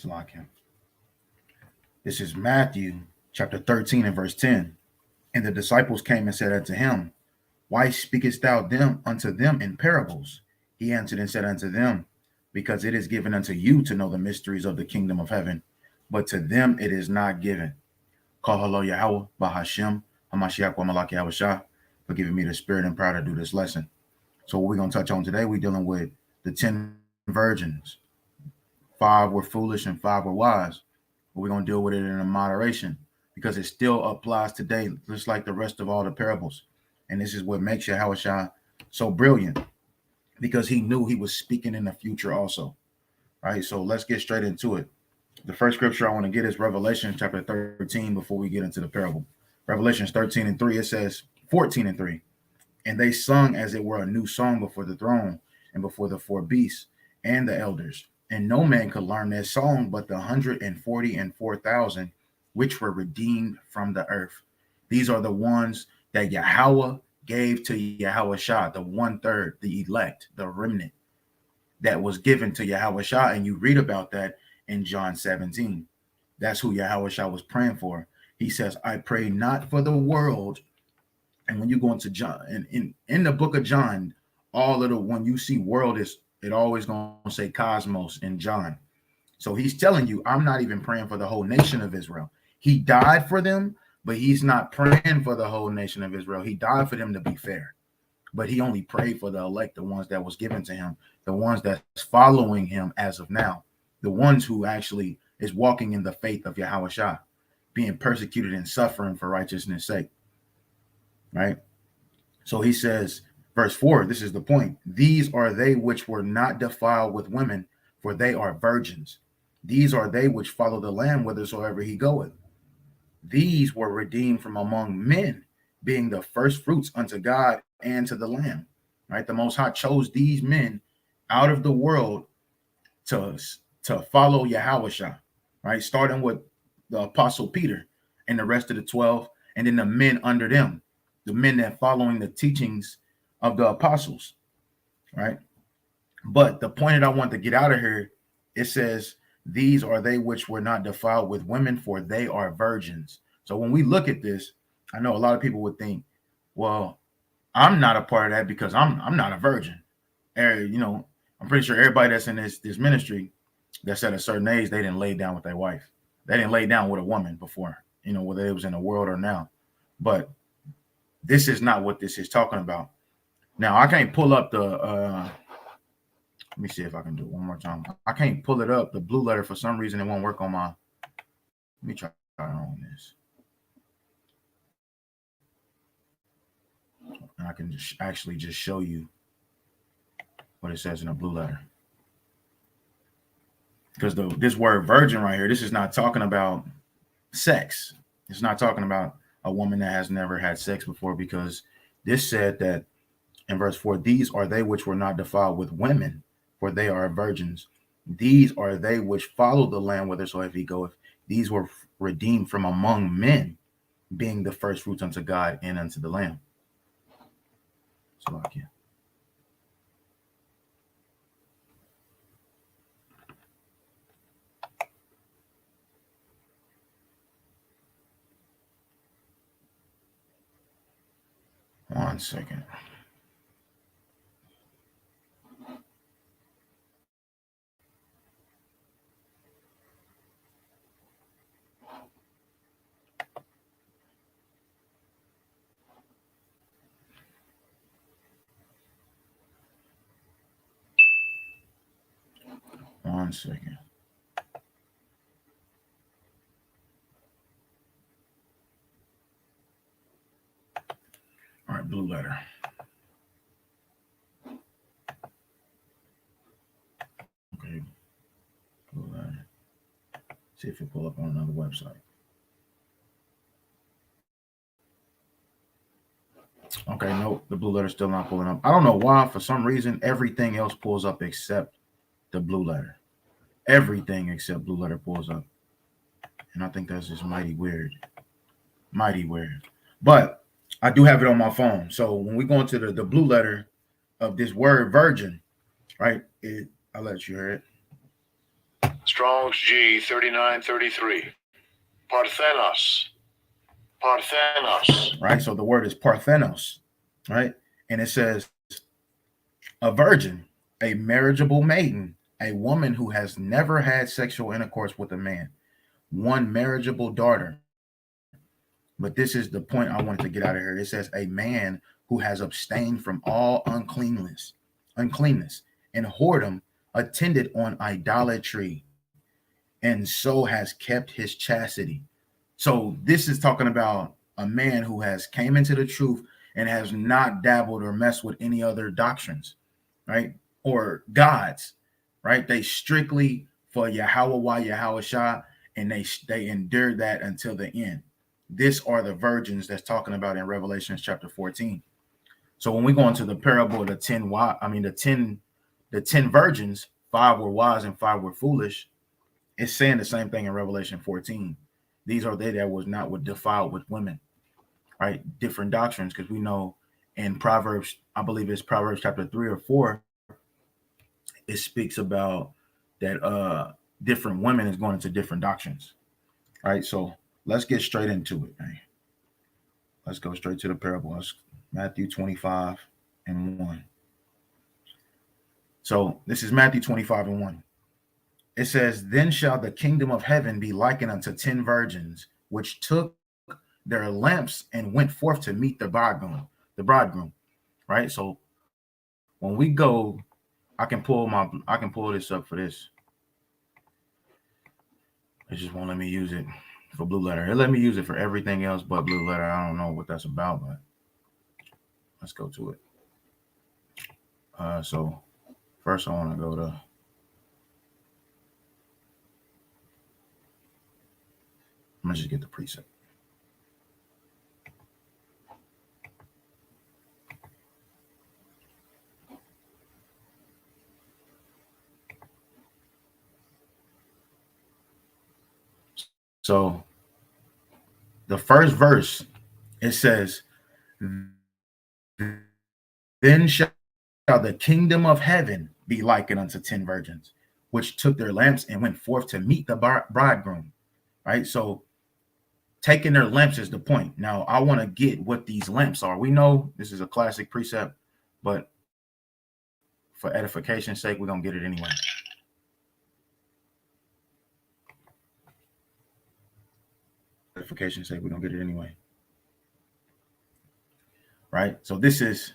Salakia. This is Matthew chapter 13 and verse 10. And the disciples came and said unto him, why speakest thou them unto them in parables? He answered and said unto them, because it is given unto you to know the mysteries of the kingdom of heaven, but to them it is not given. Call hello Yahweh, Bahashem, Hamashiach, Wamalaki Yahweh, for giving me the spirit and power to do this lesson. So what we're going to touch on today, we're dealing with the 10 virgins. 5 were foolish and 5 were wise. But we're going to deal with it in a moderation because it still applies today, just like the rest of all the parables. And this is what makes Yahushua so brilliant, because he knew he was speaking in the future also. Right? So let's get straight into it. The first scripture I want to get is Revelation chapter 13 before we get into the parable. Revelations 13 and 3, it says 14 and 3. And they sung as it were a new song before the throne and before the 4 beasts and the elders. And no man could learn their song but the 144,000 which were redeemed from the earth. These are the ones that Yahweh gave to Yahushua, the 1/3, the elect, the remnant that was given to Yahushua. And you read about that in John 17. That's who Yahushua was praying for. He says, I pray not for the world. And when you go into John, in the book of John, all of the, when you see world, is it always going to say cosmos in John. So he's telling you, I'm not even praying for the whole nation of Israel. He died for them, but he's not praying for the whole nation of Israel. He died for them to be fair. But he only prayed for the elect, the ones that was given to him, the ones that's following him as of now, the ones who actually is walking in the faith of Yahushua, being persecuted and suffering for righteousness' sake. Right? So he says, verse 4, this is the point. These are they which were not defiled with women, for they are virgins. These are they which follow the Lamb whithersoever he goeth. These were redeemed from among men, being the first fruits unto God and to the Lamb. Right? The Most High chose these men out of the world to follow Yahushua. Right? Starting with the Apostle Peter and the rest of the 12, and then the men under them, the men that following the teachings of the apostles. Right? But the point that I want to get out of here, it says, these are they which were not defiled with women, for they are virgins. So when we look at this, I know a lot of people would think, well, I'm not a part of that because I'm not a virgin. You know, I'm pretty sure everybody that's in this ministry that's at a certain age, they didn't lay down with their wife. They didn't lay down with a woman before, you know, whether it was in the world or now. But this is not what this is talking about. Now, I can't pull up the let me see if I can do it one more time. I can't pull it up, the blue letter, for some reason. It won't work on my. Let me try on this. And I can just actually just show you what it says in the blue letter. Because this word virgin right here, this is not talking about sex. It's not talking about a woman that has never had sex before, because this said that in verse 4, these are they which were not defiled with women, for they are virgins. These are they which follow the Lamb whithersoever he goeth. These were redeemed from among men, being the first fruits unto God and unto the Lamb. So I can. One second. One second. All right, blue letter. Okay, blue letter. See if it pull up on another website. Okay, nope, the blue letter's still not pulling up. I don't know why. For some reason, everything else pulls up except the blue letter. Everything except blue letter pulls up. And I think that's just mighty weird. Mighty weird. But I do have it on my phone. So when we go into the blue letter of this word virgin, right? I'll let you hear it. Strong's G 3933. Parthenos. Parthenos. Right? So the word is parthenos, right? And it says a virgin, a marriageable maiden, a woman who has never had sexual intercourse with a man, one marriageable daughter. But this is the point I wanted to get out of here. It says a man who has abstained from all uncleanness, and whoredom, attended on idolatry, and so has kept his chastity. So this is talking about a man who has came into the truth and has not dabbled or messed with any other doctrines, right? Or gods, right? They strictly for Yahweh Yahweh Shah, and they endured that until the end. This are the virgins that's talking about in Revelation chapter 14. So when we go into the parable of the 10 the ten virgins, five were wise and five were foolish. It's saying the same thing in Revelation 14. These are they that was not with defiled with women, right? Different doctrines, because we know in Proverbs, I believe it's Proverbs chapter 3 or 4, it speaks about that different women is going into different doctrines, right? So let's get straight into it, man. Let's go straight to the parable. Let's, Matthew 25 and 1. So this is Matthew 25 and 1. It says, then shall the kingdom of heaven be likened unto 10 virgins, which took their lamps and went forth to meet the bridegroom, right? So when we go, I can pull this up for this. It just won't let me use it for Blue Letter. It let me use it for everything else but Blue Letter. I don't know what that's about, but let's go to it. So first I want to go to, I'm gonna just get the preset. So the first verse, it says, then shall the kingdom of heaven be likened unto 10 virgins, which took their lamps and went forth to meet the bridegroom. Right. So taking their lamps is the point. Now I want to get what these lamps are. We know this is a classic precept, but for edification's sake, we're gonna get it anyway. Edification's sake, we're gonna get it anyway. Right. So this is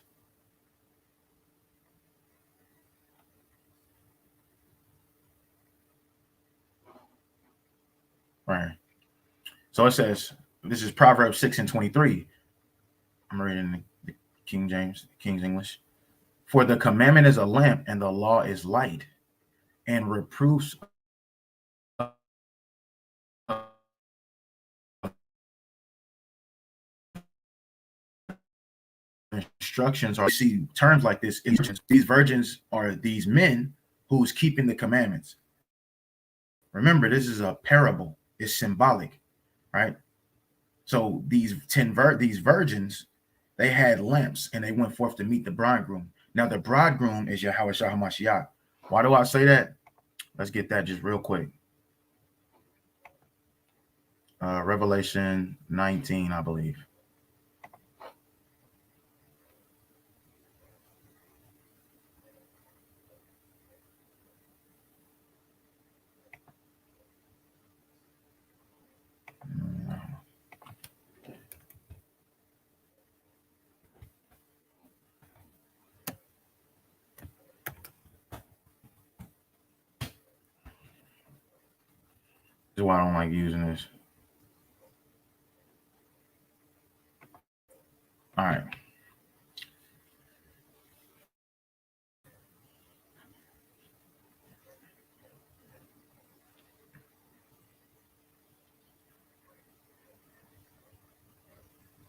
right. So it says, this is Proverbs 6 and 23. I'm reading the King James, King's English. For the commandment is a lamp, and the law is light, and reproofs instructions are, see terms like this. These virgins are these men who's keeping the commandments. Remember, this is a parable. It's symbolic, right? So these virgins, they had lamps and they went forth to meet the bridegroom. Now the bridegroom is Yahweh Shah HaMashiach. Why do I say that? Let's get that just real quick. Revelation 19, I believe. This is why I don't like using this. All right.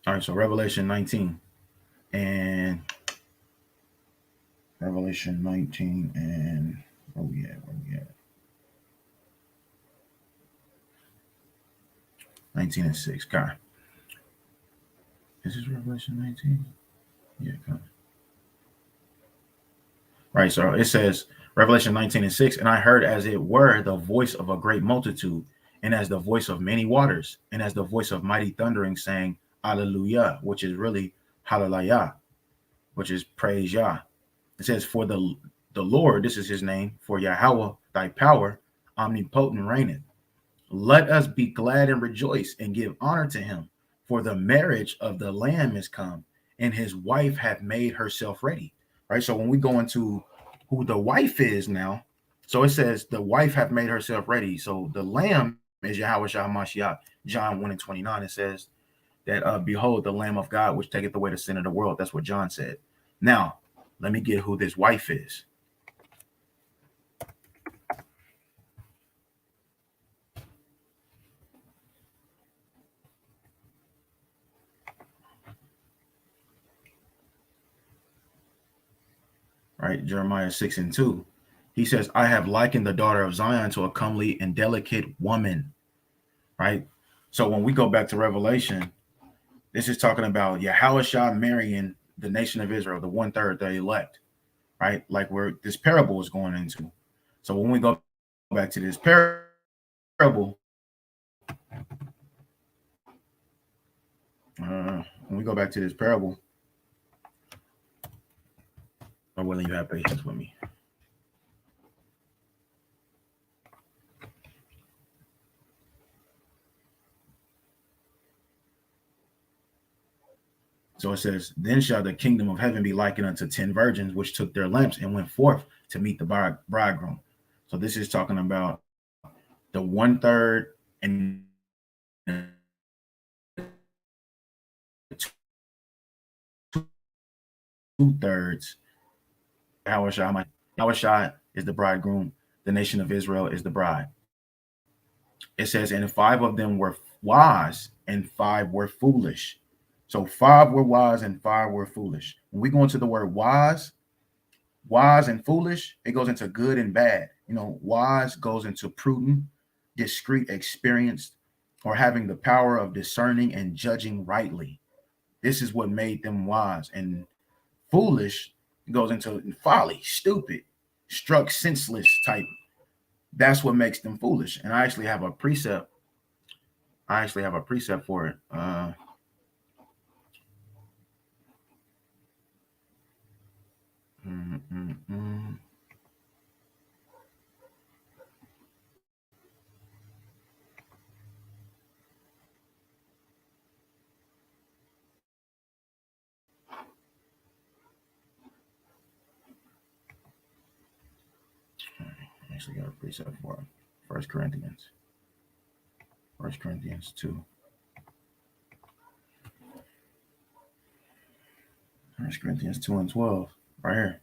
All right, so Revelation 19 and Revelation 19 and where we at? 19 and 6. God. Is this Revelation 19? Yeah, God. Right, so it says, Revelation 19:6, and I heard as it were the voice of a great multitude, and as the voice of many waters, and as the voice of mighty thundering, saying, Alleluia, which is really Hallelujah, which is praise Yah. It says, for the Lord, this is his name, for Yahweh, thy power, omnipotent reigneth. Let us be glad and rejoice and give honor to him, for the marriage of the Lamb is come, and his wife hath made herself ready. Right. So when we go into who the wife is now, so it says the wife hath made herself ready. So the Lamb is Yahweh Shah Mashiach. John 1:29. It says that behold the Lamb of God which taketh away the sin of the world. That's what John said. Now let me get who this wife is. Right, Jeremiah 6:2. He says, I have likened the daughter of Zion to a comely and delicate woman. Right. So when we go back to Revelation, this is talking about Yahweh marrying the nation of Israel, the 1/3, the elect, right? Like where this parable is going into. So when we go back to this parable, when we go back to this parable, or will you have patience with me? So it says, then shall the kingdom of heaven be likened unto 10 virgins, which took their lamps and went forth to meet the bridegroom. So this is talking about the 1/3 and 2/3. Yahweh is the bridegroom. The nation of Israel is the bride. It says, and 5 of them were wise and 5 were foolish. So 5 were wise and 5 were foolish. When we go into the word wise and foolish, it goes into good and bad. Wise goes into prudent, discreet, experienced, or having the power of discerning and judging rightly. This is what made them wise. And foolish goes into folly, stupid, struck senseless type. That's what makes them foolish. And I actually have a precept. For it. Actually got a precept for it. 1 Corinthians 2. 1 Corinthians 2:12. Right here.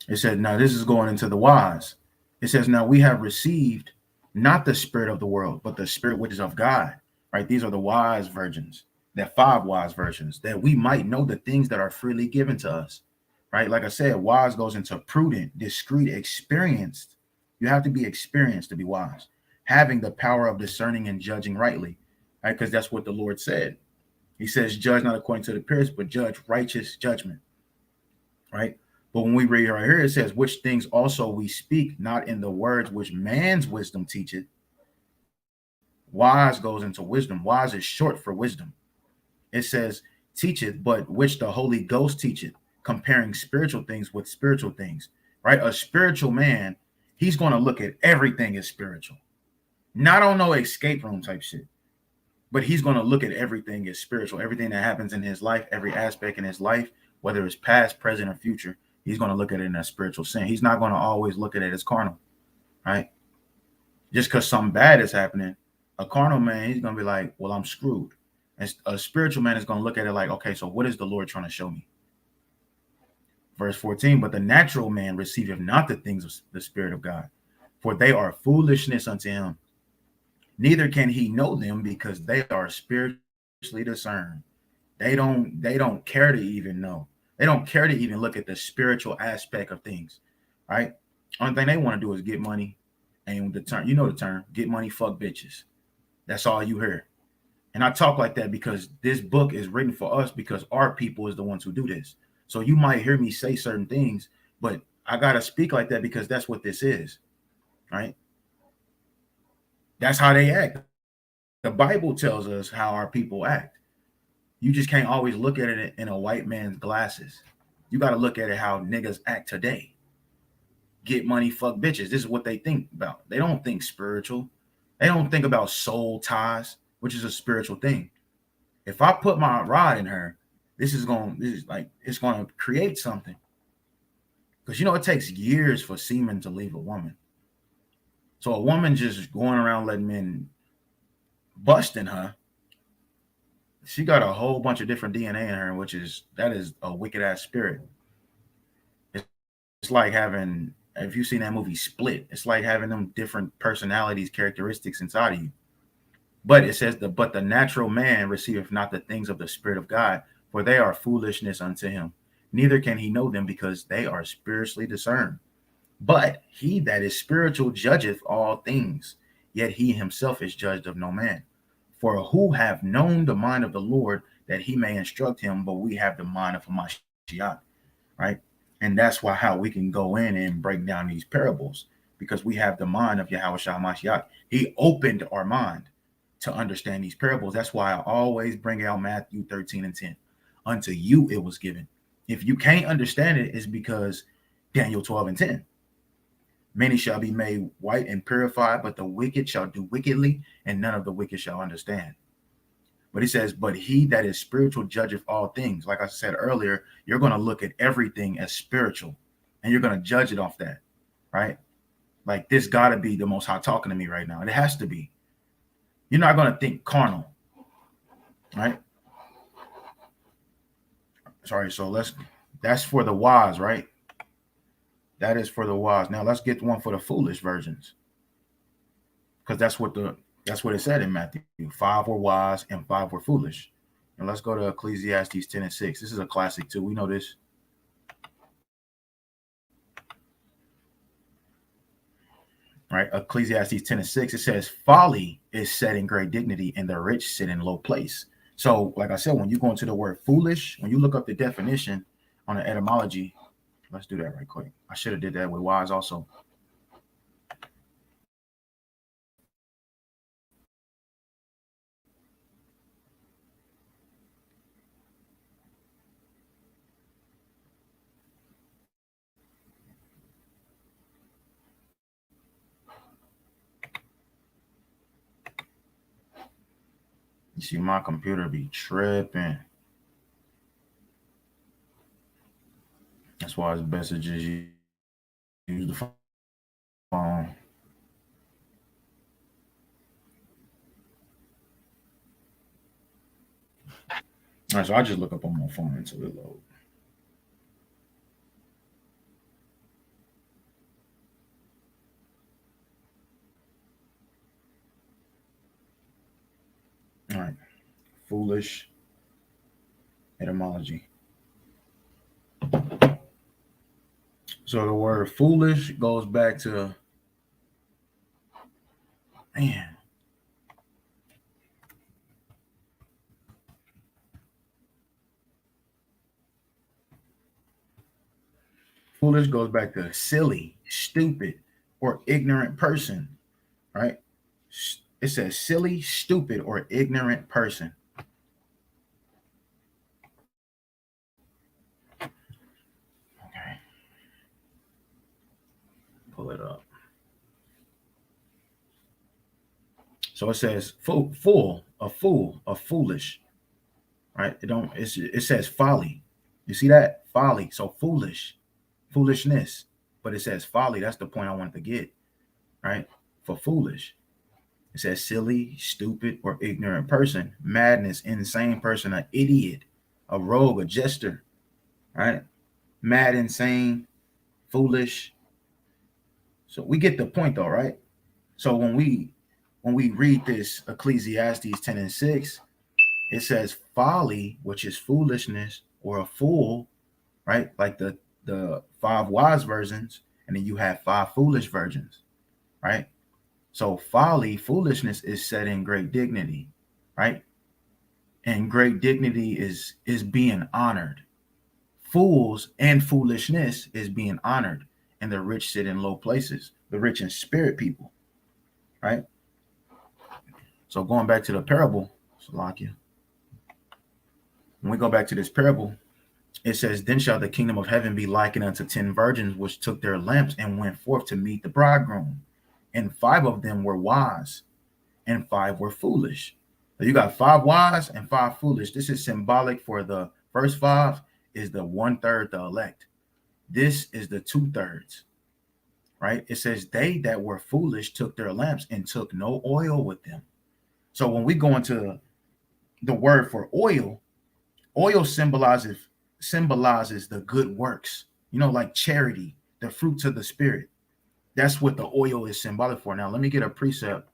It said, now this is going into the wise. It says, now we have received not the spirit of the world, but the spirit which is of God. Right? These are the wise virgins, that 5 wise virgins, that we might know the things that are freely given to us. Right? Like I said, wise goes into prudent, discreet, experienced. You have to be experienced to be wise, having the power of discerning and judging rightly. Right? Because that's what the Lord said. He says, judge not according to the appearance, but judge righteous judgment. Right? But when we read right here, it says, which things also we speak, not in the words which man's wisdom teacheth. Wise goes into wisdom. Wise is short for wisdom. It says, teacheth, but which the Holy Ghost teacheth, comparing spiritual things with spiritual things. Right? A spiritual man, he's going to look at everything as spiritual. Not on no escape room type shit. But he's going to look at everything as spiritual. Everything that happens in his life, every aspect in his life, whether it's past, present, or future, he's going to look at it in a spiritual sense. He's not going to always look at it as carnal, right? Just because something bad is happening, a carnal man, he's going to be like, well, I'm screwed. And a spiritual man is going to look at it like, okay, so what is the Lord trying to show me? Verse 14, but the natural man receiveth not the things of the Spirit of God, for they are foolishness unto him. Neither can he know them because they are spiritually discerned. They don't care to even know. They don't care to even look at the spiritual aspect of things, right? Only thing they want to do is get money, and the term, get money, fuck bitches. That's all you hear. And I talk like that because this book is written for us, because our people is the ones who do this. So you might hear me say certain things, but I gotta speak like that because that's what this is, right? That's how they act. The Bible tells us how our people act. You just can't always look at it in a white man's glasses. You got to look at it how niggas act today. Get money, fuck bitches. This is what they think about. They don't think spiritual. They don't think about soul ties, which is a spiritual thing. If I put my rod in her, this is like it's gonna create something. Because it takes years for semen to leave a woman. So a woman just going around letting men busting her, she got a whole bunch of different DNA in her, that is a wicked ass spirit. It's like having, if you've seen that movie Split, it's like having them different personalities, characteristics inside of you. But it says but the natural man receiveth not the things of the Spirit of God, for they are foolishness unto him. Neither can he know them because they are spiritually discerned. But he that is spiritual judgeth all things, yet he himself is judged of no man. For who have known the mind of the Lord that he may instruct him, but we have the mind of Hamashiach, right? And that's why how we can go in and break down these parables, because we have the mind of Yahweh Shah Mashiach. He opened our mind to understand these parables. That's why I always bring out Matthew 13 and 10. Unto you it was given. If you can't understand it, it's because Daniel 12 and 10. Many shall be made white and purified, but the wicked shall do wickedly, and none of the wicked shall understand. But he says, but he that is spiritual judgeth all things. Like I said earlier, you're going to look at everything as spiritual, and you're going to judge it off that, right? Like, this got to be the Most High talking to me right now. It has to be. You're not going to think carnal, right? Sorry, so that's for the wise, right? That is for the wise. Now let's get one for the foolish virgins, because that's what it said in Matthew. 5 were wise and 5 were foolish. And let's go to Ecclesiastes 10 and 6. This is a classic too. We know this. Right? Ecclesiastes 10 and 6. It says, folly is set in great dignity, and the rich sit in low place. So, like I said, when you go into the word foolish, when you look up the definition on the etymology, let's do that right quick. I should have did that with wise also. You see, my computer be tripping. That's why it's best to just use the phone. All right, so I just look up on my phone until it loads. All right, foolish etymology. So the word foolish goes back to, man. Foolish goes back to silly, stupid, or ignorant person, right? It says silly, stupid, or ignorant person. Okay, pull it up. So it says a fool, a foolish, right? It says folly. You see that? Folly. So foolish, foolishness. But it says folly. That's the point I wanted to get, right? For foolish. It says silly, stupid, or ignorant person, madness, insane person, an idiot, a rogue, a jester, right? Mad, insane, foolish. So we get the point though, right? So when we read this Ecclesiastes 10 and 6, it says folly, which is foolishness, or a fool, right? Like the 5 wise versions, and then you have 5 foolish virgins, right? So folly, foolishness is set in great dignity, right? And great dignity is being honored. Fools and foolishness is being honored. and the rich sit in low places, the rich in spirit people, right? So going back to the parable, Salakia, when we go back to this parable, it says, then shall the kingdom of heaven be likened unto 10 virgins, which took their lamps and went forth to meet the bridegroom. And 5 of them were wise, and 5 were foolish. So you got 5 wise and 5 foolish. This is symbolic for the first 5 is the 1/3, the elect. This is the 2/3, right? It says they that were foolish took their lamps and took no oil with them. So when we go into the word for oil, oil symbolizes the good works, like charity, the fruits of the spirit. That's what the oil is symbolic for. Now let me get a precept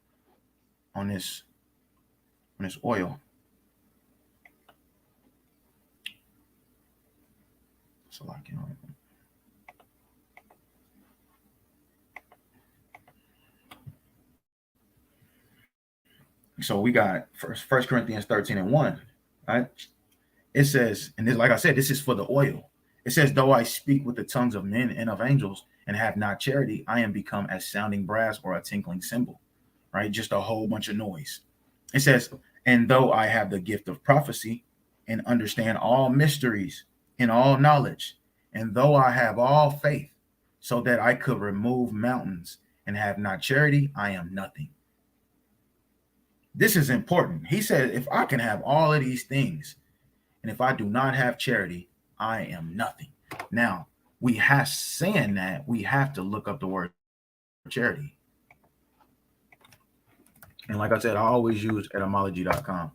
on this oil. So like, so we got First Corinthians 13:1, right? It says, and this, like I said, this is for the oil. It says, though I speak with the tongues of men and of angels and have not charity, I am become as sounding brass or a tinkling cymbal, right? Just a whole bunch of noise. It says, and though I have the gift of prophecy and understand all mysteries and all knowledge, and though I have all faith so that I could remove mountains and have not charity, I am nothing. This is important. He said, if I can have all of these things, and if I do not have charity, I am nothing. Now, we have saying that, we have to look up the word charity. And like I said, I always use etymology.com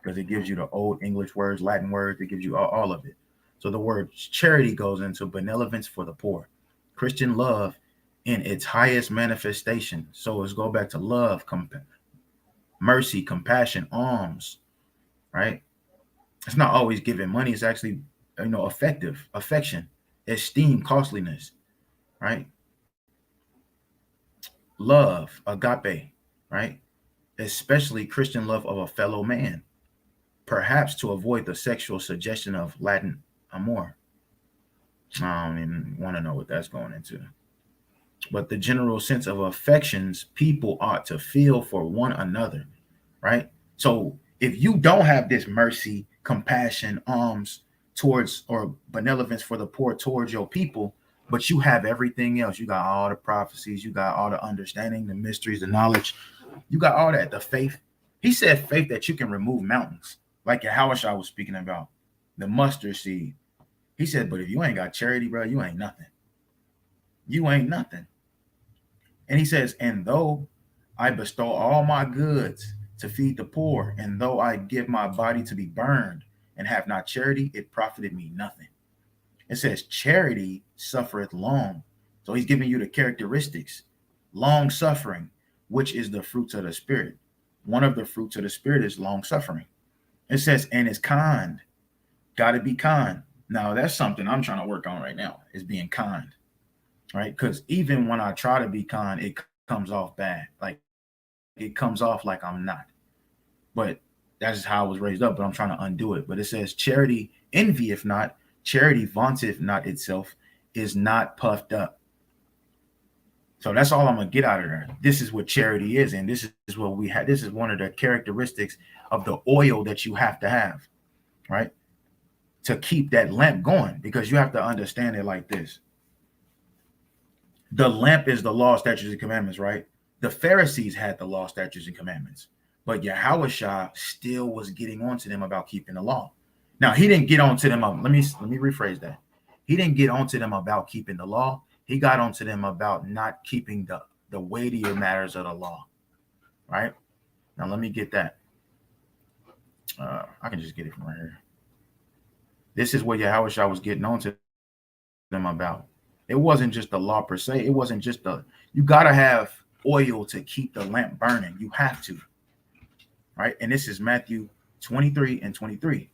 because it gives you the old English words, Latin words, it gives you all of it. So the word charity goes into benevolence for the poor, Christian love in its highest manifestation. So let's go back to love, mercy, compassion, alms, right? It's not always giving money. It's actually, effective, affection, esteem, costliness, right? Love, agape, right? Especially Christian love of a fellow man, perhaps to avoid the sexual suggestion of Latin amor. I don't even want to know what that's going into. But the general sense of affections people ought to feel for one another, right? So if you don't have this mercy, compassion, alms towards, or benevolence for the poor towards your people, but you have everything else, you got all the prophecies, you got all the understanding, the mysteries, the knowledge, you got all that, the faith. He said faith that you can remove mountains, like Yahushua was speaking about, the mustard seed. He said, but if you ain't got charity, bro, you ain't nothing. You ain't nothing. And he says, and though I bestow all my goods to feed the poor, and though I give my body to be burned and have not charity, it profited me nothing. It says charity suffereth long. So he's giving you the characteristics. Long suffering, which is the fruits of the spirit. One of the fruits of the spirit is long suffering. It says, and is kind. Got to be kind. Now that's something I'm trying to work on right now, is being kind, right? Because even when I try to be kind, it comes off bad. Like it comes off like I'm not. But that's just how I was raised up, but I'm trying to undo it. But it says charity envieth not, charity vaunteth not itself, is not puffed up. So that's all I'm gonna get out of there. This is what charity is, and this is what we have. This is one of the characteristics of the oil that you have to have, right? To keep that lamp going, because you have to understand it like this. The lamp is the law, statutes, and commandments, right? The Pharisees had the law, statutes, and commandments, but Yahushua still was getting on to them about keeping the law. Now, he didn't get on to them. Let me rephrase that. He didn't get on to them about keeping the law. He got on to them about not keeping the weightier matters of the law, right? Now, let me get that. I can just get it from right here. This is what Yahushua was getting on to them about. It wasn't just the law per se. It wasn't just you got to have oil to keep the lamp burning. You have to, right? And this is Matthew 23:23.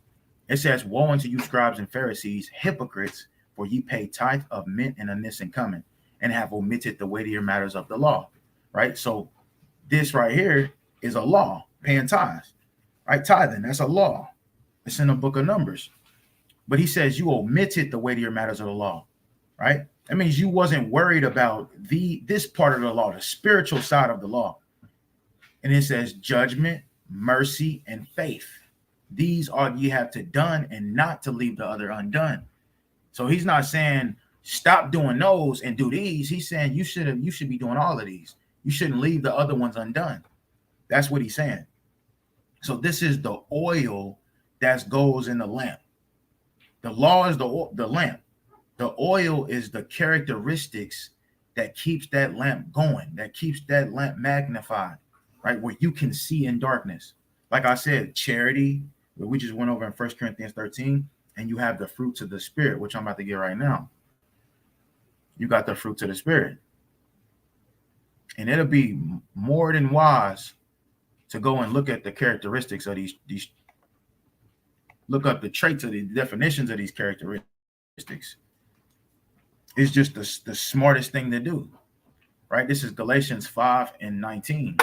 It says, woe unto you, scribes and Pharisees, hypocrites, for ye pay tithe of mint and anise and cumin, and have omitted the weightier matters of the law, right? So this right here is a law, paying tithes, right? Tithing, that's a law. It's in the book of Numbers. But he says you omitted the weightier matters of the law, right? That means you wasn't worried about this part of the law, the spiritual side of the law. And it says judgment, mercy, and faith. These are you have to done and not to leave the other undone. So he's not saying stop doing those and do these. He's saying you should be doing all of these. You shouldn't leave the other ones undone. That's what he's saying. So this is the oil that goes in the lamp. The law is the lamp. The oil is the characteristics that keeps that lamp going, that keeps that lamp magnified, right? Where you can see in darkness. Like I said, charity, we just went over in 1 Corinthians 13, and you have the fruits of the spirit, which I'm about to get right now. You got the fruits of the spirit. And it'll be more than wise to go and look at the characteristics of these look up the traits of the definitions of these characteristics. It's just the smartest thing to do, right? This is Galatians 5 and 19,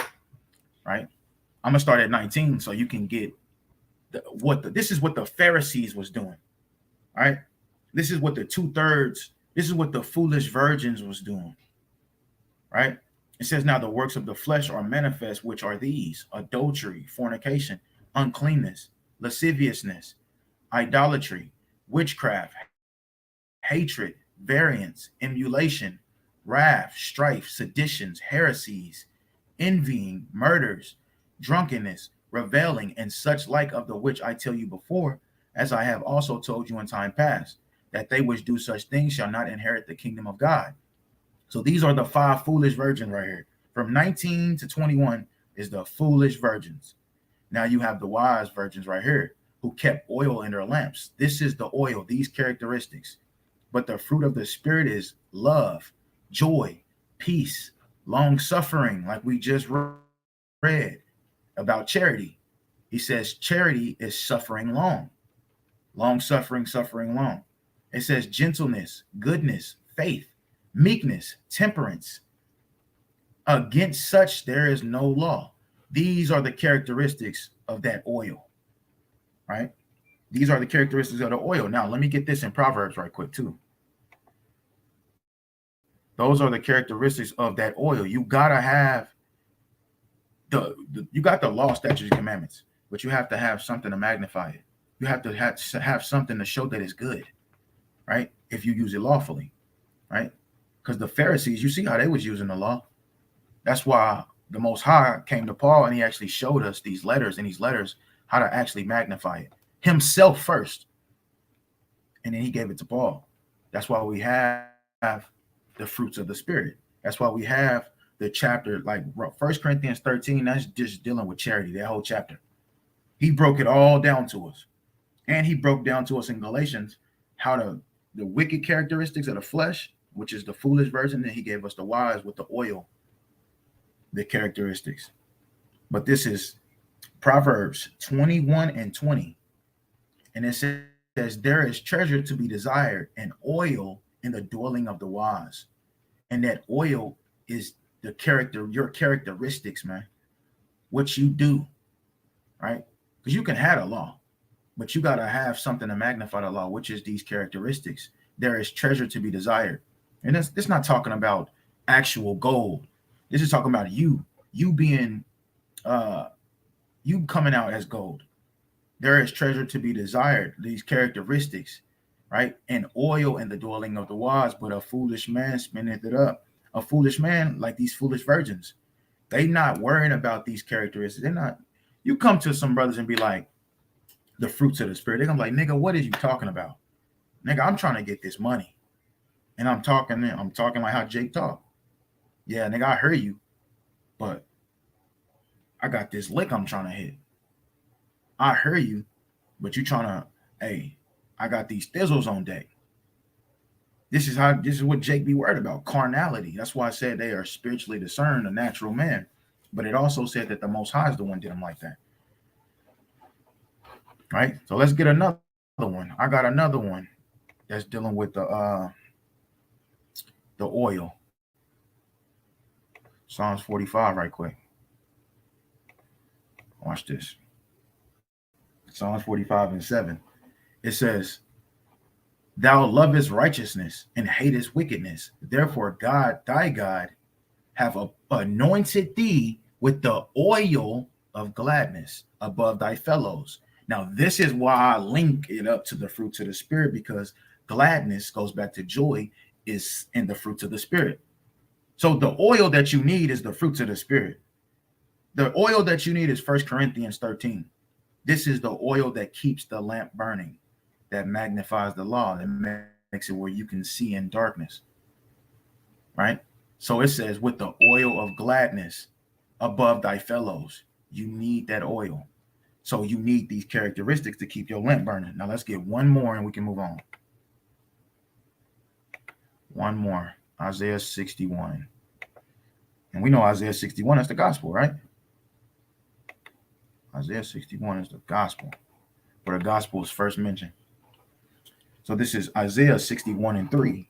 right? I'm gonna start at 19 so you can get this is what the Pharisees was doing, right? This is what the 2/3, this is what the foolish virgins was doing, right? It says, now the works of the flesh are manifest, which are these: adultery, fornication, uncleanness, lasciviousness, idolatry, witchcraft, hatred, variance, emulation, wrath, strife, seditions, heresies, envying, murders, drunkenness, reveling, and such like, of the which I tell you before, as I have also told you in time past, that they which do such things shall not inherit the kingdom of God. So these are the 5 foolish virgins right here. From 19 to 21 is the foolish virgins. Now you have the wise virgins right here who kept oil in their lamps. This is the oil, these characteristics. But the fruit of the Spirit is love, joy, peace, long suffering, like we just read about charity. He says charity is suffering long, long suffering, suffering long. It says gentleness, goodness, faith, meekness, temperance. Against such there is no law. These are the characteristics of that oil, right? These are the characteristics of the oil. Now, let me get this in Proverbs right quick, too. Those are the characteristics of that oil. You gotta have you got the law, statutes, and commandments, but you have to have something to magnify it. You have to have something to show that it's good, right? If you use it lawfully, right? Because the Pharisees, you see how they was using the law. That's why the Most High came to Paul and he actually showed us these letters, how to actually magnify it himself first, and then he gave it to Paul. That's why we have the fruits of the Spirit. That's why we have the chapter like 1 Corinthians 13. That's just dealing with charity, that whole chapter. He broke it all down to us, and he broke down to us in Galatians how the wicked characteristics of the flesh, which is the foolish version, and he gave us the wise with the oil, the characteristics. But this is Proverbs 21 and 20. And it says, there is treasure to be desired and oil in the dwelling of the wise. And that oil is your characteristics, man. What you do, right? Because you can have a law, but you got to have something to magnify the law, which is these characteristics. There is treasure to be desired. And it's not talking about actual gold. This is talking about you being, you coming out as gold. There is treasure to be desired, these characteristics, right? And oil in the dwelling of the wise, but a foolish man spinneth it up. A foolish man, like these foolish virgins, they not worrying about these characteristics. They're not. You come to some brothers and be like, the fruits of the Spirit. They're gonna be like, nigga, what is you talking about? Nigga, I'm trying to get this money. And I'm talking like how Jake talk. Yeah, nigga, I heard you, but I got this lick I'm trying to hit. I heard you, but you trying to, hey, I got these thizzles on deck. This is what Jake be worried about, carnality. That's why I said they are spiritually discerned, a natural man. But it also said that the Most High is the one did them like that. Right? So let's get another one. I got another one that's dealing with the oil. Psalms 45 right quick. Watch this. Psalms 45 and 7. It says, Thou lovest righteousness and hatest wickedness. Therefore, God, thy God, have anointed thee with the oil of gladness above thy fellows. Now, this is why I link it up to the fruits of the Spirit, because gladness goes back to joy, is in the fruits of the Spirit. So the oil that you need is the fruits of the Spirit. The oil that you need is 1 Corinthians 13. This is the oil that keeps the lamp burning, that magnifies the law, that makes it where you can see in darkness. Right? So it says, with the oil of gladness above thy fellows. You need that oil. So you need these characteristics to keep your lamp burning. Now let's get one more and we can move on. One more. Isaiah 61. And we know Isaiah 61 is the gospel, right? Isaiah 61 is the gospel, where the gospel is first mentioned. So this is Isaiah 61 and 3.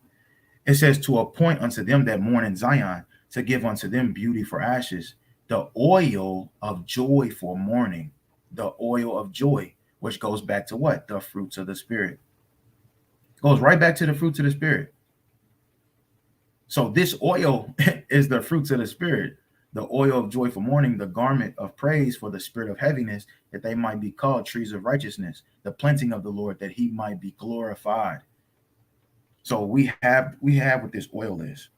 It says, to appoint unto them that mourn in Zion, to give unto them beauty for ashes, the oil of joy for mourning, the oil of joy, which goes back to what? The fruits of the Spirit. Goes right back to the fruits of the Spirit. So this oil is the fruits of the Spirit, the oil of joy for mourning, the garment of praise for the spirit of heaviness, that they might be called trees of righteousness, the planting of the Lord, that he might be glorified. So we have what this oil is.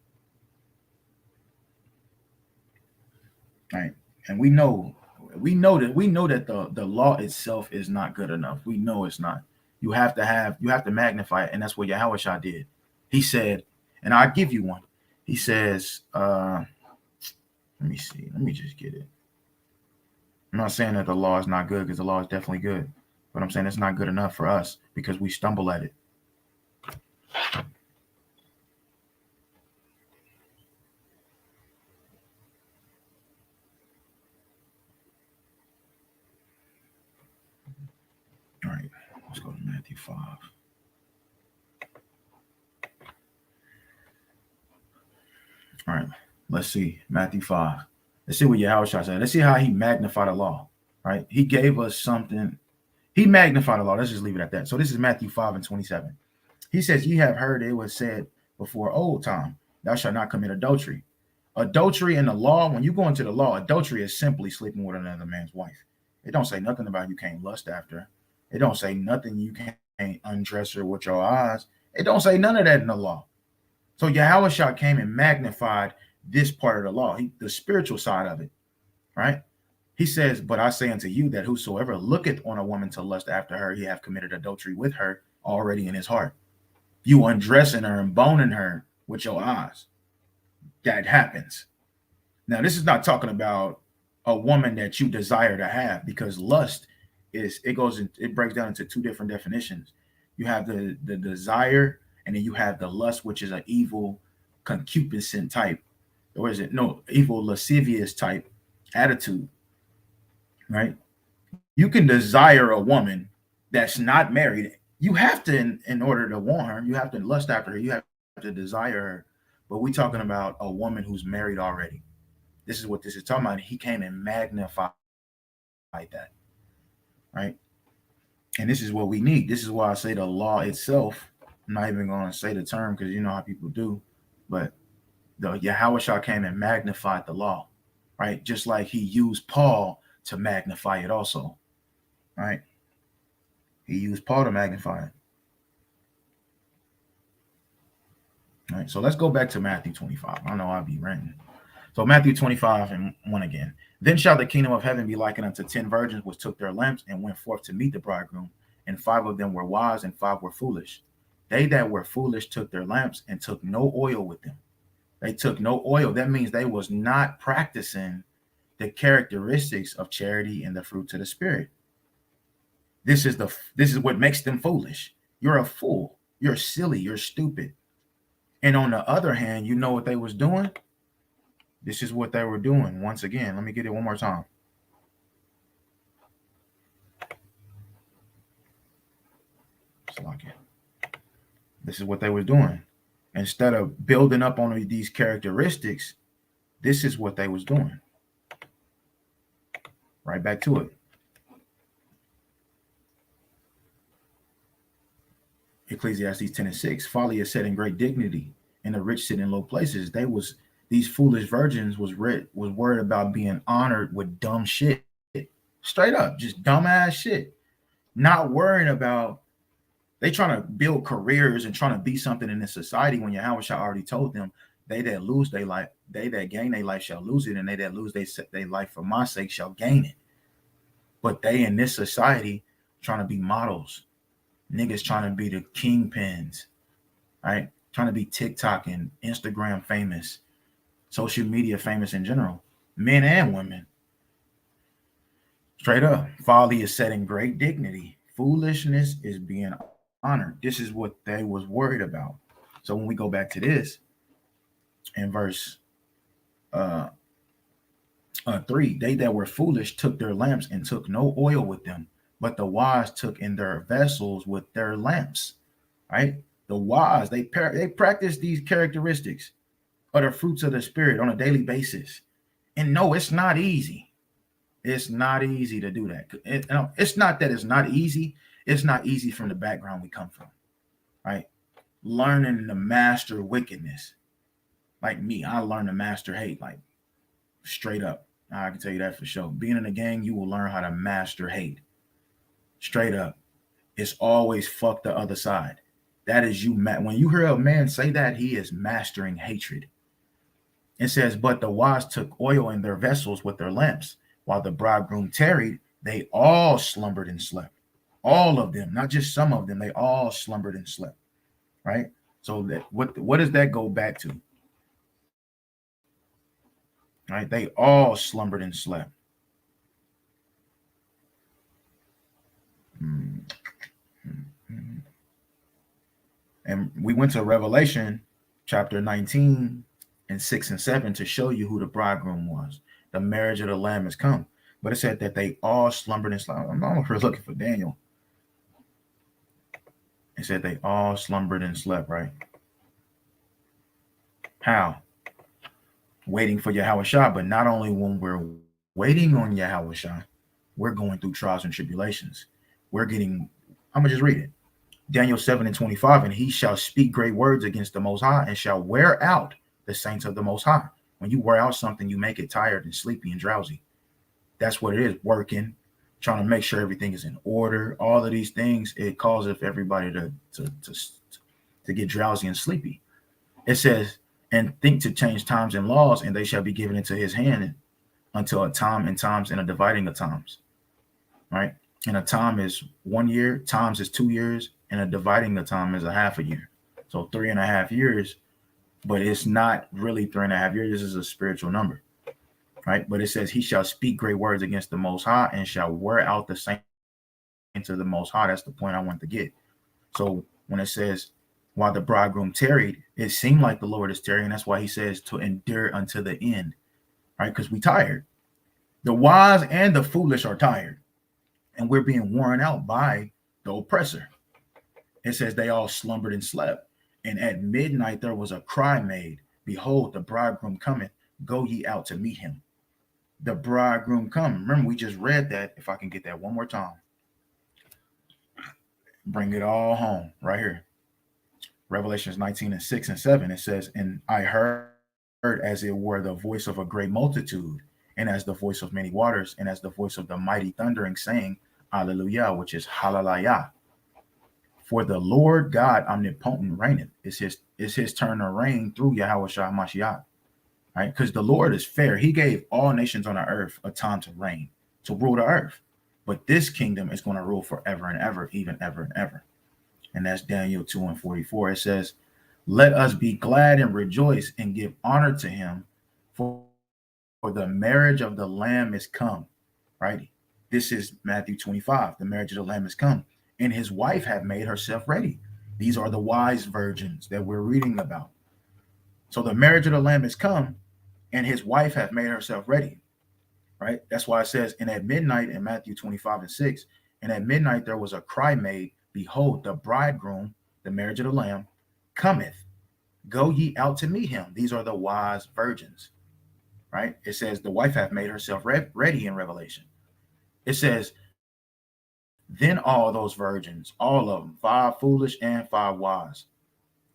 Right. And we know that the law itself is not good enough. We know it's not. You have to magnify it, and that's what Yahushua did. He said, and I give you one. He says, let me see. Let me just get it. I'm not saying that the law is not good, because the law is definitely good. But I'm saying it's not good enough for us because we stumble at it. All right, let's go to Matthew 5. All right, let's see. Matthew 5. Let's see what Yahushua said. Let's see how he magnified the law. Right? He gave us something. He magnified the law. Let's just leave it at that. So this is Matthew 5 and 27. He says, ye have heard it was said before old time, thou shalt not commit adultery. Adultery in the law, when you go into the law, adultery is simply sleeping with another man's wife. It don't say nothing about you can't lust after her. It don't say nothing you can't undress her with your eyes. It don't say none of that in the law. So Yahushua came and magnified this part of the law, the spiritual side of it, right? He says, but I say unto you that whosoever looketh on a woman to lust after her, he hath committed adultery with her already in his heart. You undressing her and boning her with your eyes. That happens. Now, this is not talking about a woman that you desire to have, because lust it breaks down into two different definitions. You have the desire, and then you have the lust, which is an evil concupiscent type. Or is it? No, evil lascivious type attitude, right? You can desire a woman that's not married. You have to, in order to want her, you have to lust after her. You have to desire her. But we're talking about a woman who's married already. This is what this is talking about. He came and magnified that, right? And this is what we need. This is why I say the law itself. I'm not even going to say the term because you know how people do, but the Yahushua came and magnified the law, right? Just like he used Paul to magnify it also, right? He used Paul to magnify it. All right, so let's go back to Matthew 25. I know I'll be ranting. So Matthew 25 and 1 again. Then shall the kingdom of heaven be likened unto 10 virgins which took their lamps and went forth to meet the bridegroom. And 5 of them were wise and 5 were foolish. They that were foolish took their lamps and took no oil with them. They took no oil. That means they was not practicing the characteristics of charity and the fruits of the Spirit. This is what makes them foolish. You're a fool. You're silly. You're stupid. And on the other hand, you know what they was doing? This is what they were doing. Once again, let me get it one more time. This is what they were doing. Instead of building up on these characteristics, this is what they was doing. Right back to it. Ecclesiastes 10 and 6. Folly is set in great dignity, and the rich sit in low places. These foolish virgins was worried about being honored with dumb shit. Straight up, just dumbass shit. Not worrying about they trying to build careers and trying to be something in this society when Yahweh Shah already told them, they that lose their life, they that gain their life shall lose it, and they that lose their life for my sake shall gain it. But they in this society trying to be models, niggas trying to be the kingpins, right? Trying to be TikTok and Instagram famous, social media famous in general, men and women. Straight up, folly is set in great dignity. Foolishness is being honored. This is what they was worried about. So when we go back to this in verse uh, 3, they that were foolish took their lamps and took no oil with them, but the wise took in their vessels with their lamps. Right? The wise they practice these characteristics of the fruits of the spirit on a daily basis. And no, it's not easy. It's not easy to do that. It's not that it's not easy. It's not easy from the background we come from, right? Learning to master wickedness. Like me, I learned to master hate, like straight up. I can tell you that for sure. Being in a gang, you will learn how to master hate. Straight up. It's always fuck the other side. That is you. When you hear a man say that, he is mastering hatred. It says, but the wise took oil in their vessels with their lamps. While the bridegroom tarried, they all slumbered and slept. All of them, not just some of them, they all slumbered and slept. Right? So that what does that go back to? Right? They all slumbered and slept. And we went to Revelation chapter 19 and 6 and 7 to show you who the bridegroom was. The marriage of the Lamb has come. But it said that they all slumbered and slept. I'm not looking for Daniel. It said they all slumbered and slept, right? How? Waiting for Yahweh Shah. But not only when we're waiting on Yahweh Shah, we're going through trials and tribulations. We're getting, I'm going to just read it. Daniel 7 and 25, and he shall speak great words against the Most High and shall wear out the saints of the Most High. When you wear out something, you make it tired and sleepy and drowsy. That's what it is, working, trying to make sure everything is in order. All of these things, it causes everybody to get drowsy and sleepy. It says, and think to change times and laws, and they shall be given into his hand until a time and times and a dividing of times. Right? And a time is 1 year, times is 2 years, and a dividing the time is a half a year. So 3.5 years, but it's not really 3.5 years. This is a spiritual number, right? But it says he shall speak great words against the Most High and shall wear out the saints of the Most High. That's the point I want to get. So when it says while the bridegroom tarried, it seemed like the Lord is tarrying. That's why he says to endure unto the end, right? Because we tired. The wise and the foolish are tired, and we're being worn out by the oppressor. It says they all slumbered and slept. And at midnight there was a cry made, behold, the bridegroom cometh, go ye out to meet him. The bridegroom come. Remember, we just read that. If I can get that one more time. Bring it all home right here. Revelations 19 and 6 and 7. It says, and I heard as it were the voice of a great multitude, and as the voice of many waters, and as the voice of the mighty thundering, saying, Hallelujah, which is Hallelujah. For the Lord God omnipotent reigneth. It's his turn to reign through Yahweh Shah Mashiach. Right? Because the Lord is fair. He gave all nations on the earth a time to reign, to rule the earth. But this kingdom is going to rule forever and ever, even ever and ever. And that's Daniel 2 and 44. It says, let us be glad and rejoice and give honor to him, for the marriage of the Lamb is come. Right? This is Matthew 25. The marriage of the Lamb is come. And his wife have made herself ready. These are the wise virgins that we're reading about. So the marriage of the Lamb is come, and his wife have made herself ready. Right? That's why it says, and at midnight in Matthew 25 and 6, and at midnight there was a cry made, behold, the bridegroom, the marriage of the Lamb, cometh. Go ye out to meet him. These are the wise virgins. Right? It says the wife hath made herself ready in Revelation. It says Then all those virgins, all of them, 5 foolish and 5 wise,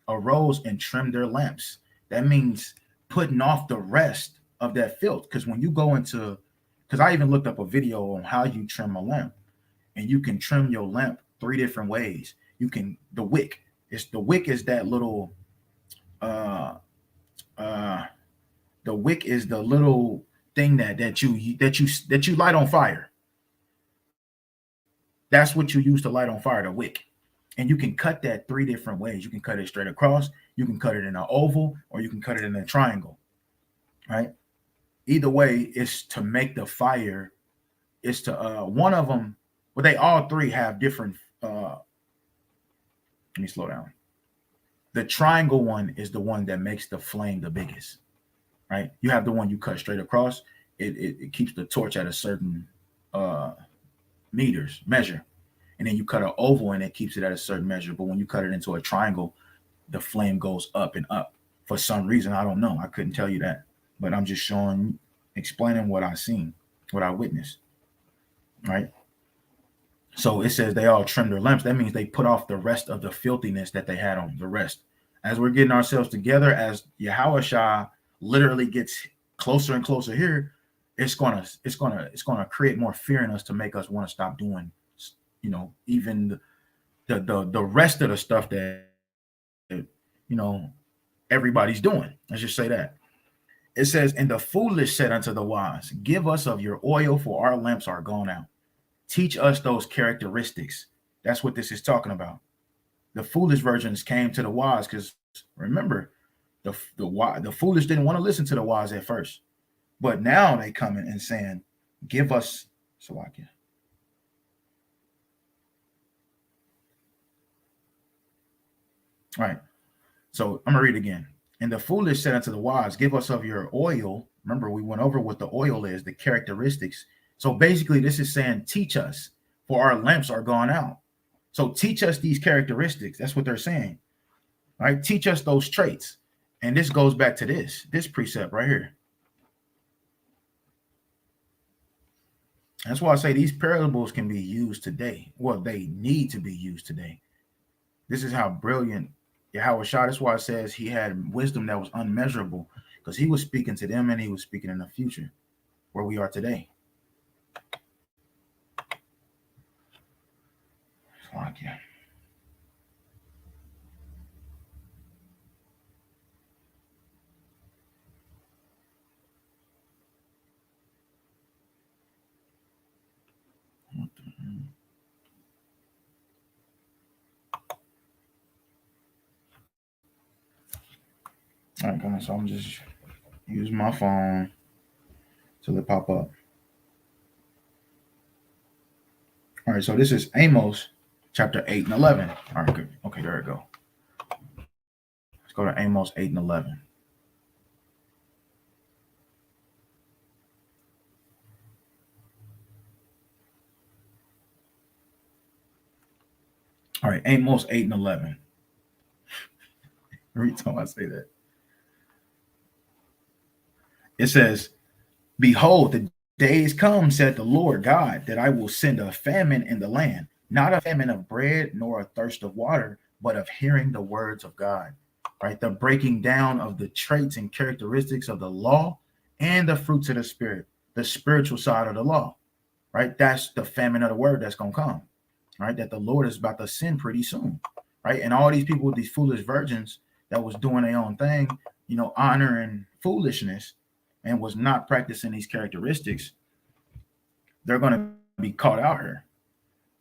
arose and trimmed their lamps. That means putting off the rest of that filth. Because when you go into, because I even looked up a video on how you trim a lamp, and you can trim your lamp 3 different ways. You can the wick. The wick is that little uh uh the wick is the little thing that you light on fire. That's what you use to light on fire, the wick. And you can cut that 3 different ways. You can cut it straight across, you can cut it in an oval, or you can cut it in a triangle, right? Either way, it's to make the fire, is to one of them, but they all three have different let me slow down. The triangle one is the one that makes the flame the biggest, right? You have the one you cut straight across. It keeps the torch at a certain uh meters measure, and then you cut an oval and it keeps it at a certain measure. But when you cut it into a triangle, the flame goes up and up for some reason. I don't know. I couldn't tell you that, but I'm just showing, explaining what I seen, what I witnessed, right? So it says they all trimmed their lamps. That means they put off the rest of the filthiness that they had on, the rest. As we're getting ourselves together, as Yahushua literally gets closer and closer here, it's gonna create more fear in us to make us want to stop doing, even the rest of the stuff that everybody's doing. Let's just say that. It says, and the foolish said unto the wise, give us of your oil, for our lamps are gone out. Teach us those characteristics. That's what this is talking about. The foolish virgins came to the wise, because remember, the foolish didn't want to listen to the wise at first, but now they coming and saying, give us Salakia. All right. So I'm gonna read again. And the foolish said unto the wise, give us of your oil. Remember, we went over what the oil is, the characteristics. So basically, this is saying, teach us, for our lamps are gone out. So teach us these characteristics. That's what they're saying. All right. Teach us those traits. And this goes back to this precept right here. That's why I say these parables can be used today. Well, they need to be used today. This is how brilliant Yahushua. That's why it says he had wisdom that was unmeasurable, because he was speaking to them and he was speaking in the future, where we are today. Like, yeah. All right, guys. So I'm just use my phone till it pop up. All right. So this is Amos chapter 8 and 11. All right. Good. Okay. There we go. Let's go to Amos 8 and 11. All right. Amos 8 and 11. Every time I say that, it says, behold, the days come, said the Lord God, that I will send a famine in the land, not a famine of bread, nor a thirst of water, but of hearing the words of God. Right? The breaking down of the traits and characteristics of the law and the fruits of the spirit, the spiritual side of the law. Right? That's the famine of the word that's going to come. Right? That the Lord is about to send pretty soon. Right? And all these people with these foolish virgins that was doing their own thing, honoring foolishness, and was not practicing these characteristics, they're going to be caught out here.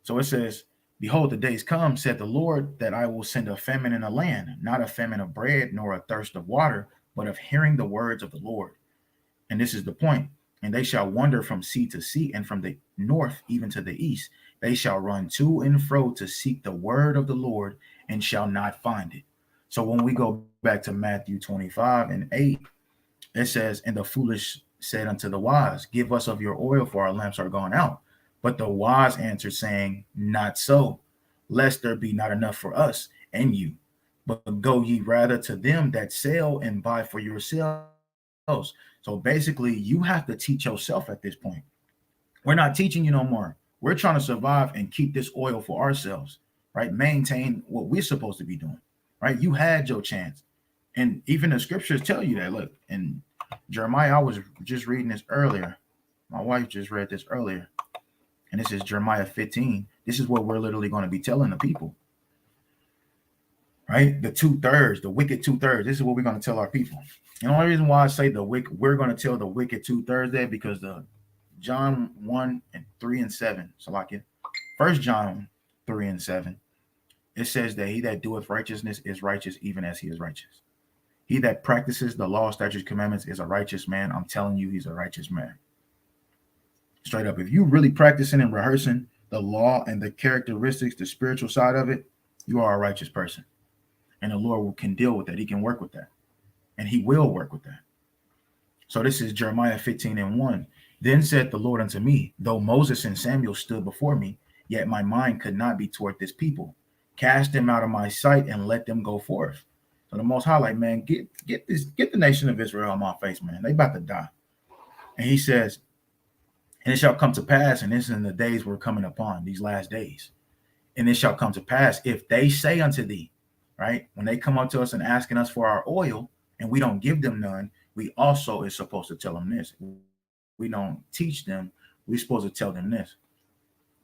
So it says, behold, the days come, said the Lord, that I will send a famine in the land, not a famine of bread, nor a thirst of water, but of hearing the words of the Lord. And this is the point. And they shall wander from sea to sea, and from the north even to the east. They shall run to and fro to seek the word of the Lord, and shall not find it. So when we go back to Matthew 25 and 8, it says, and the foolish said unto the wise, give us of your oil, for our lamps are gone out. But the wise answered, saying, not so, lest there be not enough for us and you. But go ye rather to them that sell and buy for yourselves. So basically, you have to teach yourself at this point. We're not teaching you no more. We're trying to survive and keep this oil for ourselves, right? Maintain what we're supposed to be doing, right? You had your chance. And even the scriptures tell you that. Look, in Jeremiah, I was just reading this earlier. My wife just read this earlier. And this is Jeremiah 15. This is what we're literally going to be telling the people, right? The 2/3, the wicked 2/3. This is what we're going to tell our people. And the only reason why I say we're going to tell the wicked 2/3 that because the John 1 and 3 and 7. So like it. 1 John 3 and 7. It says that he that doeth righteousness is righteous even as he is righteous. He that practices the law, statutes, commandments is a righteous man. I'm telling you, he's a righteous man. Straight up. If you really practicing and rehearsing the law and the characteristics, the spiritual side of it, you are a righteous person. And the Lord can deal with that. He can work with that. And he will work with that. So this is Jeremiah 15 and 1. Then said the Lord unto me, though Moses and Samuel stood before me, yet my mind could not be toward this people. Cast them out of my sight and let them go forth. So the Most High, like, man, get the nation of Israel on my face, man. They about to die. And he says, and it shall come to pass, and this is in the days we're coming upon, these last days. And it shall come to pass, if they say unto thee, right, when they come up to us and asking us for our oil, and we don't give them none, we also is supposed to tell them this. We don't teach them. We're supposed to tell them this,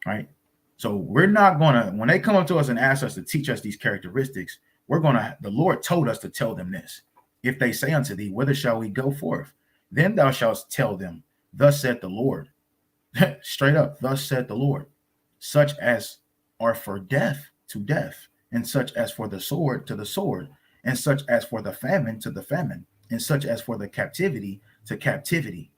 right? So we're not going to, when they come up to us and ask us to teach us these characteristics, the Lord told us to tell them this. If they say unto thee, whither shall we go forth? Then thou shalt tell them, thus saith the Lord. Straight up, thus saith the Lord. Such as are for death to death, and such as for the sword to the sword, and such as for the famine to the famine, and such as for the captivity to captivity.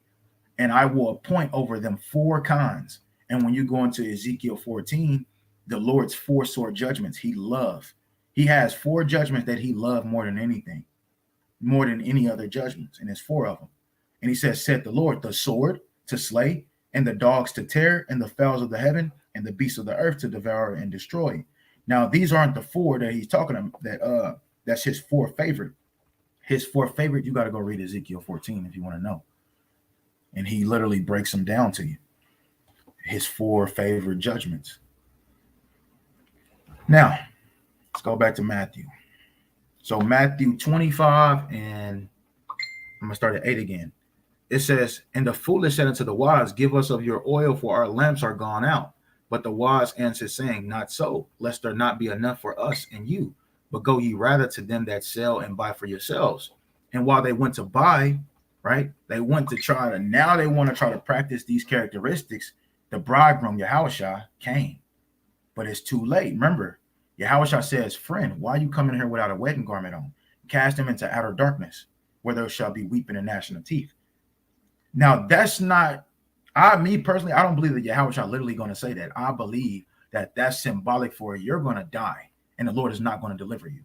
And I will appoint over them 4 kinds. And when you go into Ezekiel 14, the Lord's 4 sore judgments he loves. He has 4 judgments that he loved more than anything, more than any other judgments. And it's 4 of them. And he says, said the Lord, the sword to slay, and the dogs to tear, and the fowls of the heaven, and the beasts of the earth to devour and destroy. Now, these aren't the 4 that he's talking about. That's his 4 favorite. His 4 favorite, you got to go read Ezekiel 14 if you want to know. And he literally breaks them down to you. His 4 favorite judgments. Now, let's go back to Matthew. So Matthew 25, and I'm going to start at 8 again. It says, and the foolish said unto the wise, give us of your oil, for our lamps are gone out. But the wise answered, saying, not so, lest there not be enough for us and you. But go ye rather to them that sell and buy for yourselves. And while they went to buy, right, they went to try to, now they want to try to practice these characteristics. The bridegroom, Yahushua, came. But it's too late. Remember, Yahushua says, friend, why are you coming here without a wedding garment on? Cast him into outer darkness, where there shall be weeping and gnashing of teeth. Now, that's not, me personally, I don't believe that Yahushua literally going to say that. I believe that that's symbolic for you're going to die, and the Lord is not going to deliver you.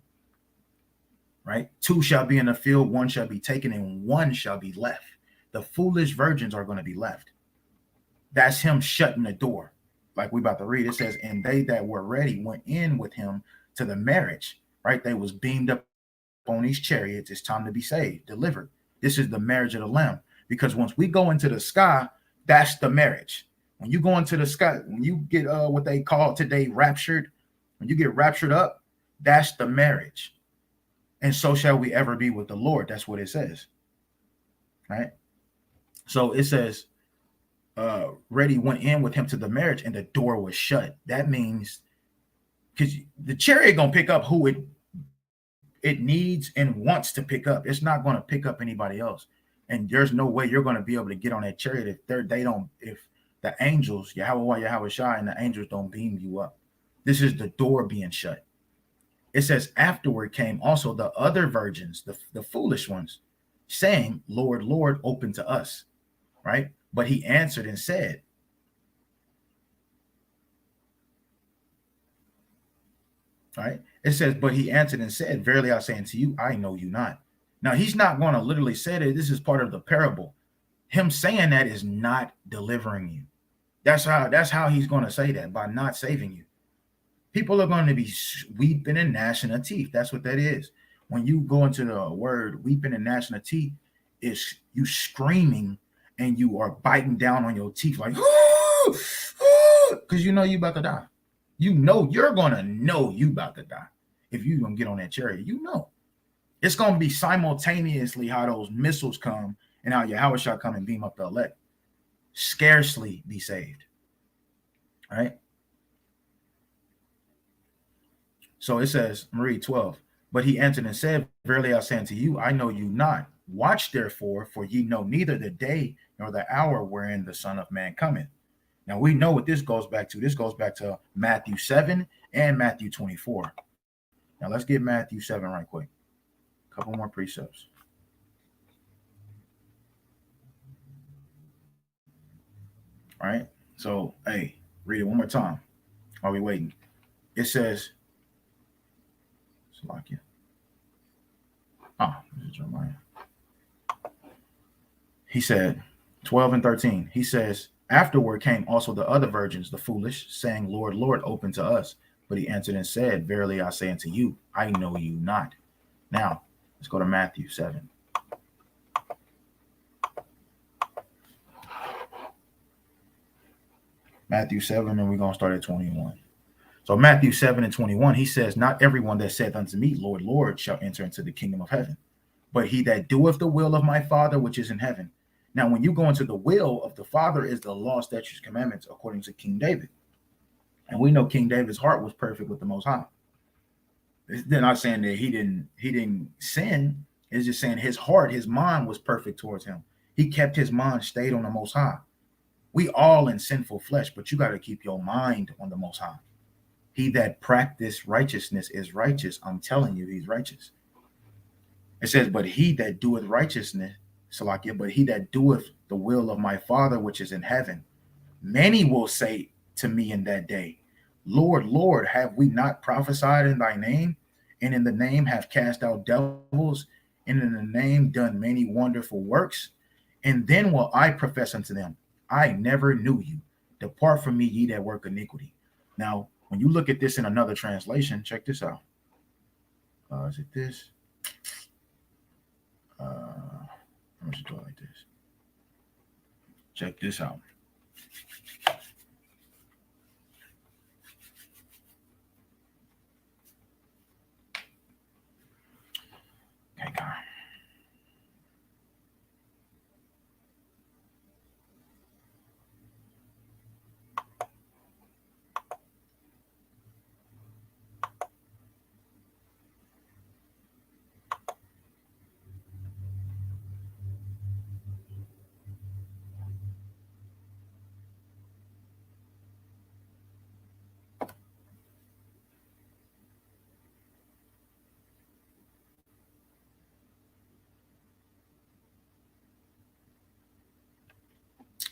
Right? 2 shall be in the field, 1 shall be taken, and 1 shall be left. The foolish virgins are going to be left. That's him shutting the door. Like we about to read, it says, and they that were ready went in with him to the marriage, right? They was beamed up on these chariots. It's time to be saved, delivered. This is the marriage of the Lamb. Because once we go into the sky, that's the marriage. When you go into the sky, when you get what they call today raptured, when you get raptured up, that's the marriage. And so shall we ever be with the Lord. That's what it says. Right? So it says, ready went in with him to the marriage, and the door was shut. That means, because the chariot gonna pick up who it needs and wants to pick up. It's not going to pick up anybody else. And there's no way you're going to be able to get on that chariot if the angels, Yahweh Shai, and the angels don't beam you up. This is the door being shut. It says, afterward came also the other virgins, the foolish ones, saying, Lord, Lord, open to us. Right? But he answered and said, right? It says, but he answered and said, verily I say unto you, I know you not. Now, he's not going to literally say that. This is part of the parable. Him saying that is not delivering you. That's how he's going to say that, by not saving you. People are going to be weeping and gnashing of teeth. That's what that is. When you go into the word weeping and gnashing of teeth, it's you screaming and you are biting down on your teeth like, ooh, ooh, because you know you about to die. You know you're gonna know you about to die if you gonna get on that chariot. You know it's gonna be simultaneously how those missiles come and how Yahweh shall come and beam up the elect. Scarcely be saved. All right. So it says, Marie 12. But he answered and said, verily I say unto you, I know you not. Watch therefore, for ye know neither the day nor the hour wherein the Son of Man cometh. Now we know what this goes back to. This goes back to Matthew 7 and Matthew 24. Now let's get Matthew 7 right quick. A couple more precepts. All right. So, hey, read it one more time while we waiting. It says, Salakia. This is Jeremiah. He said, 12 and 13. He says, afterward came also the other virgins, the foolish, saying, Lord, Lord, open to us. But he answered and said, verily I say unto you, I know you not. Now, let's go to Matthew 7. Matthew 7, and we're going to start at 21. So Matthew 7 and 21, he says, not everyone that saith unto me, Lord, Lord, shall enter into the kingdom of heaven, but he that doeth the will of my Father which is in heaven. Now, when you go into the will of the Father is the law, statutes, commandments, according to King David. And we know King David's heart was perfect with the Most High. They're not saying that he didn't sin. It's just saying his heart, his mind was perfect towards him. He kept his mind stayed on the Most High. We all in sinful flesh, but you got to keep your mind on the Most High. He that practice righteousness is righteous. I'm telling you, he's righteous. It says, but he that doeth righteousness, Salakia, but he that doeth the will of my Father which is in heaven. Many will say to me in that day, Lord, Lord, have we not prophesied in thy name? And in the name have cast out devils, and in the name done many wonderful works? And then will I profess unto them, I never knew you. Depart from me, ye that work iniquity. Now, when you look at this in another translation, check this out. Is it this? I'm going to do it like this. Check this out. Okay, God.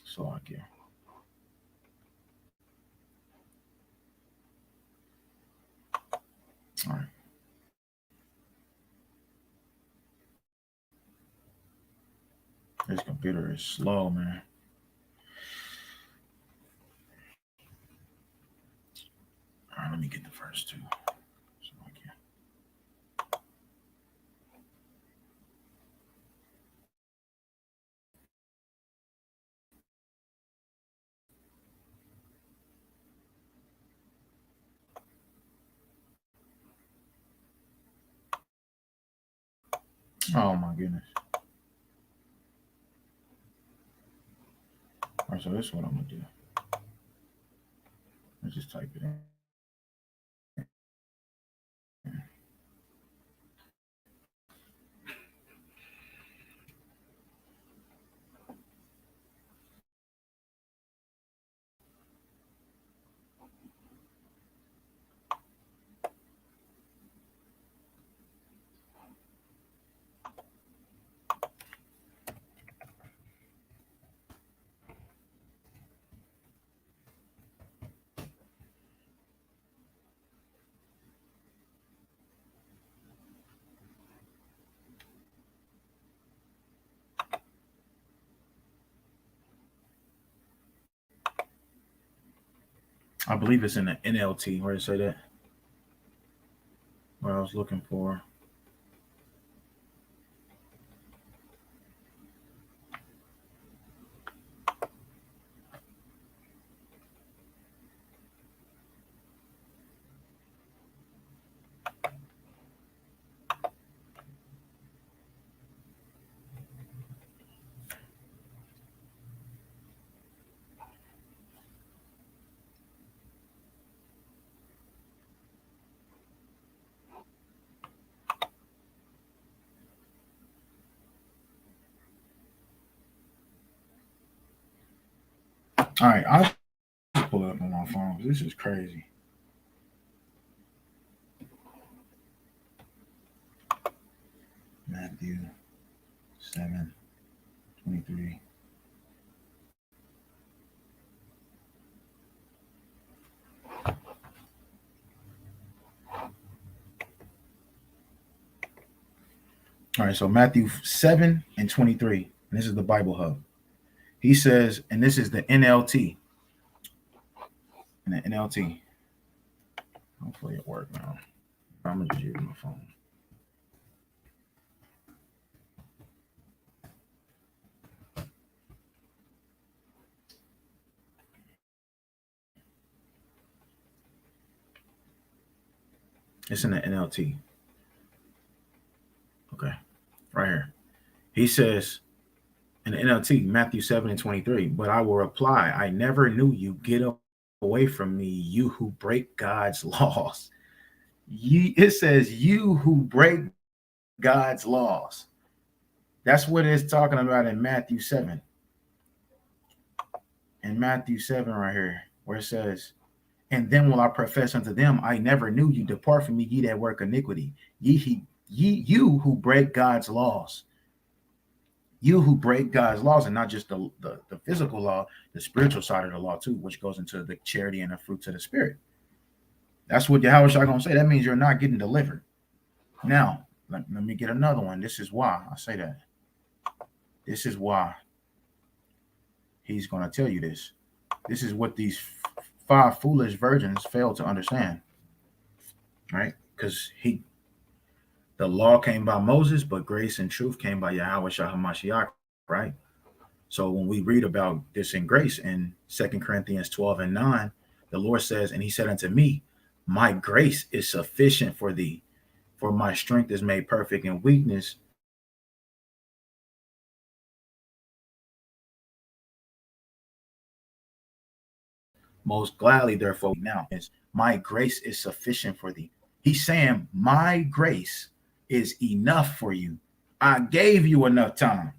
So I get. All right. This computer is slow, man. All right, let me get the first two. So I can. Oh my goodness. All right, so this is what I'm gonna do. Let's just type it in. I believe it's in the NLT. Where did it say that? What I was looking for. All right, I'll just pull it up on my phone. This is crazy. Matthew 7:23. All right, so Matthew 7:23, and this is the Bible Hub. He says, and this is the NLT. And the NLT. Hopefully it worked now. I'm gonna just use my phone. It's in the NLT. Okay, right here. He says in the NLT, Matthew 7:23, but I will reply, I never knew you. Get away from me, you who break God's laws. It says, you who break God's laws. That's what it's talking about in Matthew 7. In Matthew 7, right here, where it says, and then will I profess unto them, I never knew you. Depart from me, ye that work iniquity. You who break God's laws. You who break God's laws, and not just the physical law, the spiritual side of the law too, which goes into the charity and the fruits of the spirit. That's what Yahweh Shai gonna say. That means you're not getting delivered. Now, let me get another one. This is why I say that. This is why he's gonna tell you this. This is what these 5 foolish virgins failed to understand. Right? Because the law came by Moses, but grace and truth came by Yahweh Shai HaMashiach, right? So when we read about this in grace in 2 Corinthians 12:9, the Lord says, and he said unto me, my grace is sufficient for thee, for my strength is made perfect in weakness. Most gladly, therefore, now is my grace is sufficient for thee. He's saying, my grace is enough for you. I gave you enough time.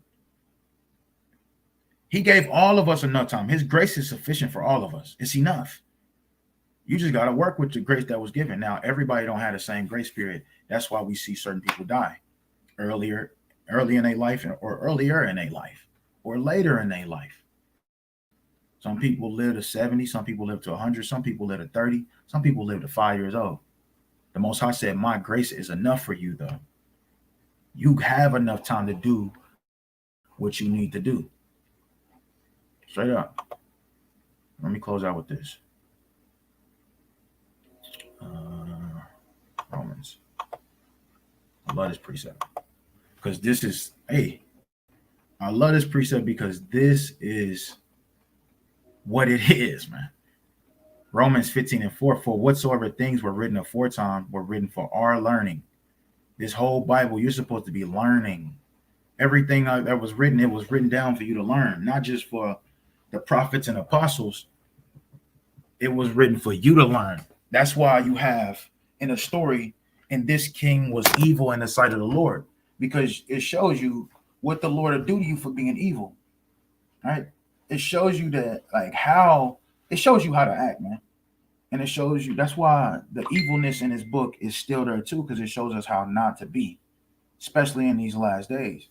He gave all of us enough time. His grace is sufficient for all of us. It's enough. You just got to work with the grace that was given. Now, everybody don't have the same grace period. That's why we see certain people die early in their life, or earlier in their life, or later in their life. Some people live to 70, some people live to 100, some people live to 30, some people live to 5 years old. The Most High said, my grace is enough for you, though. You have enough time to do what you need to do. Straight up. Let me close out with this. Romans. I love this precept. Because this is, I love this precept because this is what it is, man. Romans 15:4, for whatsoever things were written aforetime were written for our learning. This whole Bible, you're supposed to be learning. Everything that was written, it was written down for you to learn, not just for the prophets and apostles. It was written for you to learn. That's why you have in a story, and this king was evil in the sight of the Lord, because it shows you what the Lord will do to you for being evil, right? It shows you that, like, how it shows you how to act, man. And it shows you, that's why the evilness in his book is still there too, because it shows us how not to be, especially in these last days.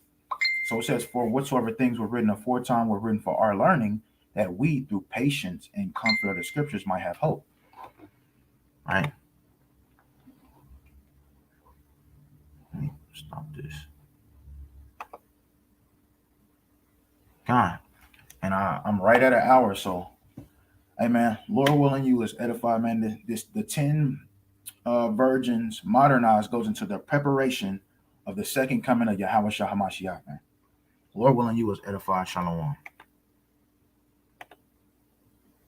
So it says, for whatsoever things were written aforetime were written for our learning, that we through patience and comfort of the scriptures might have hope. Right? Let me stop this. God. And I'm right at an hour, so hey man, Lord willing, you is edified, man. The 10 virgins modernized goes into the preparation of the second coming of Yahweh Shah HaMashiach, man. Lord willing, you was edified. Shalom.